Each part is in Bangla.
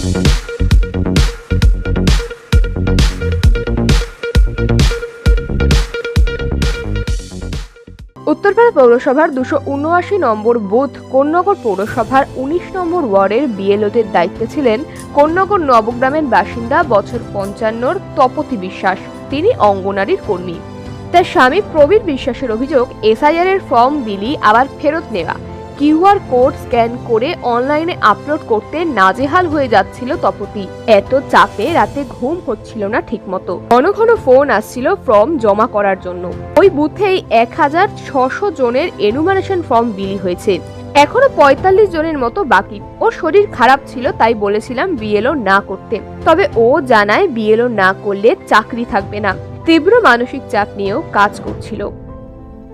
উত্তরপাড়া পৌরসভার 279 নম্বর বুথ কোন্নগর পৌরসভার 19 নম্বর ওয়ার্ডের বিএলওদের দায়িত্বে ছিলেন কোন্নগর নবগ্রামের বাসিন্দা বছর 55 তপতি বিশ্বাস। তিনি অঙ্গনারীর কর্মী। তার স্বামী প্রবীর বিশ্বাসের অভিযোগ, এসআইআর এর ফর্ম বিলি আবার ফেরত নেওয়া, কিউআর কোড স্ক্যান করে অনলাইনে আপলোড করতে নাজেহাল হয়ে যাচ্ছিল তপতি। এত চাপে রাতে ঘুম হচ্ছিল না ঠিকমতো। ঘন ঘন ফোন আসছিল ফর্ম জমা করার জন্য। ওই বুথেই 1600 জনের এনুমারেশন ফর্ম বিলি হয়েছে। এখনো 45 জনের মতো বাকি। ওর শরীর খারাপ ছিল, তাই বলেছিলাম বিএলও না করতে। তবে ও জানায় বিএলও না করলে চাকরি থাকবে না। তীব্র মানসিক চাপ নিয়েও কাজ করছিল।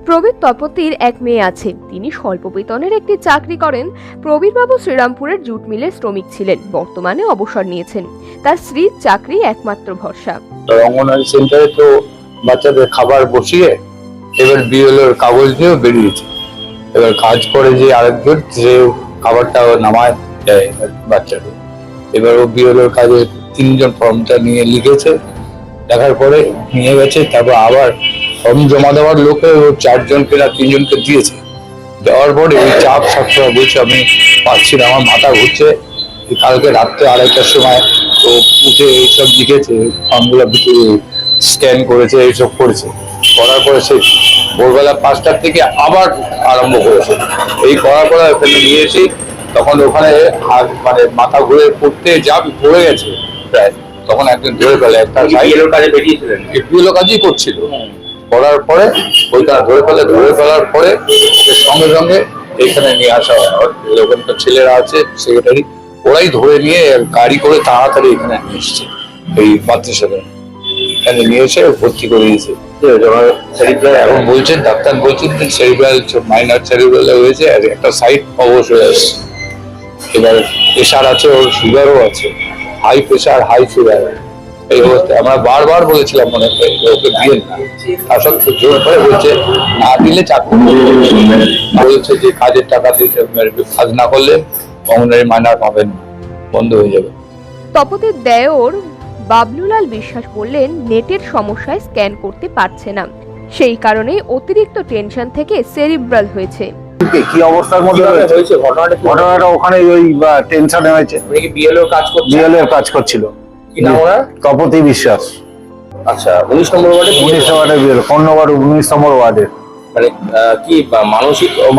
প্রবীর তপতির এক মেয়ে আছে। তিনি স্বল্প বেতনের একটি চাকরি করেন। প্রবীর বাবু শ্রীরামপুরের জুট মিলের শ্রমিক ছিলেন, বর্তমানে অবসর নিয়েছেন। তার স্ত্রীর চাকরি একমাত্র ভরসা। অঙ্গনওয়াড়ি সেন্টারে তো বাচ্চাদের খাবার বসিয়ে এবার বিএলওর কাগজ নিয়েও বেরিয়েছে। এবার কাজ করে যে আরেকজন, সে খাবারটা নামায় দেয় বাচ্চাদের। এবার ও বিএলওর কাজে 3 জন ফর্মটা নিয়ে লিখেছে, দেখার পরে নিয়ে গেছে। তারপর আবার ফর্ম জমা দেওয়ার লোকে 4 জনকে না 3 জনকে দিয়েছে। দেওয়ার পরে ওই চাপ সবসময় বলছে আমি পাচ্ছি না, আমার মাথা ঘুরছে। কালকে রাত্রে 2:30টার সময় তো উঠে এইসব লিখেছে, ফর্মগুলো স্ক্যান করেছে, এইসব করেছে। করার পরে সে ভোরবেলা 5টার থেকে আবার আরম্ভ করেছে। এই করার পরে ওখানে নিয়ে এসে তখন ওখানে মানে মাথা ঘুরে পড়ে গেছে প্রায়। তখন একজন ধরে ফেলে, একটা কাজে বেরিয়েছিলেন, বিএলও কাজই করছিল। করার পরে ওইখানে ধরে ফেলার পরে সঙ্গে সঙ্গে এখানে নিয়ে আসা হয়। ওখানকার ছেলেরা আছে সেক্রেটারি, ওরাই ধরে নিয়ে গাড়ি করে তাড়াতাড়ি এখানে নিয়ে এসছে। এই মাতৃসদন এখানে নিয়ে এসে ভর্তি করে দিয়েছে। এখন বলছেন, ডাক্তার বলছেন সেরিব্রাল, মাইনার সেরিব্রাল হয়েছে, আর একটা সাইড অবশ হয়ে আসছে। এবার প্রেশার আছে, ওর সুগারও আছে, হাই প্রেশার হাই সুগার। এই অবস্থায় আমরা বারবার বলেছিলাম মনে হয় ওকে দিয়েন না, তার সত্ত্বেও জোর করে বলছে না দিলে চাকরি বলছে যে কাজের টাকা দিতে, কাজ না করলে অঙ্গনারী মাইনার পাবেন, বন্ধ হয়ে যাবে। তপতির দেওর বাবলুলাল বিশ্বাস বললেন, নেটের সমস্যায় স্ক্যান করতে পারছে না, সেই কারণেই অতিরিক্ত টেনশন থেকে সেরিব্রাল হয়েছে। কি অবস্থার মধ্যে হয়েছে ঘটনাটা? ওখানে ওই টেনশনে হয়েছে। বিএলও কাজ করছিল। কি নাম ওরা? তপতি বিশ্বাস। আচ্ছা, 19 নম্বর ওয়ার্ডে? 19 ওয়ার্ডের বিএলও, কোন্নগর 19 নম্বর ওয়ার্ডের। মানে কি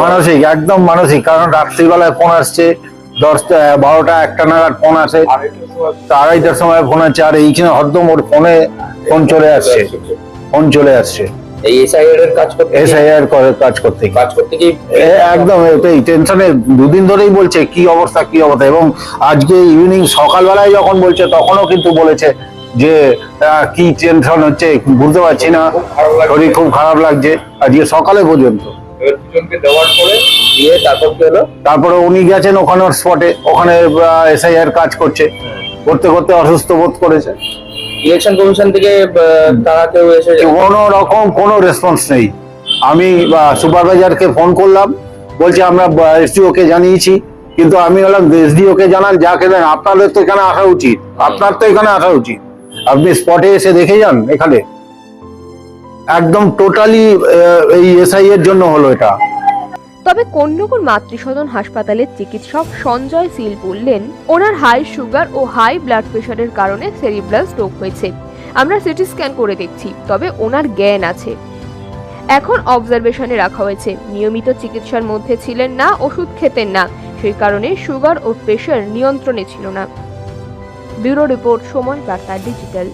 মানসিক একদম মানসিক। কারণ রাত্রিবেলায় ফোন আসছে, 10টা 12টা 1টা নাগাদ ফোন আসে, 2:30টার সময় ফোন আছে। আর এইখানে হরদম ওর ফোন চলে আসছে। এই এসআইআর এর কাজ করতে কি একদম এটাই টেনশনে 2 দিন ধরেই বলছে কি অবস্থা। এবং আজকে ইভিনিং সকালবেলায় যখন বলছে তখনও কিন্তু বলেছে যে কি টেনশন হচ্ছে বুঝতে পারছি না, শরীর খুব খারাপ লাগছে আজকে সকালে পর্যন্ত। তারপরে উনি গেছেন ওখানে স্পটে, ওখানে এসআইআর কাজ করতে করতে অসুস্থ বোধ করেছে। ইলেকশন কমিশন থেকে তারা কেউ এসে কোনো রকম কোনো রেসপন্স নেই। আমি সুপারভাইজারকে ফোন করলাম, বলছে আমরা এসডিও কে জানিয়েছি। কিন্তু আমি বললাম এসডিও কে জানান, যাকে দেন, আপনাদের তো এখানে আসা উচিত, আপনি স্পটে এসে দেখে যান। এখানে একদম টোটালি এই এসআই এর জন্য হলো এটা। তবে কোন্নগর মাতৃসদন হাসপাতালের চিকিৎসক সঞ্জয় সিল বললেন, ওনার হাই সুগার ও হাই ব্লাড প্রেশারের কারণে সেরিব্রাল স্ট্রোক হয়েছে। আমরা সিটি স্ক্যান করে দেখছি, তবে ওনার জ্ঞান আছে। এখন অবজারভেশনে রাখা হয়েছে। নিয়মিত চিকিৎসার মধ্যে ছিলেন না, ওষুধ খেতেন না, সেই কারণে সুগার ও প্রেশার নিয়ন্ত্রণে ছিল না। ব্যুরো রিপোর্ট, সময় বার্তা ডিজিটাল।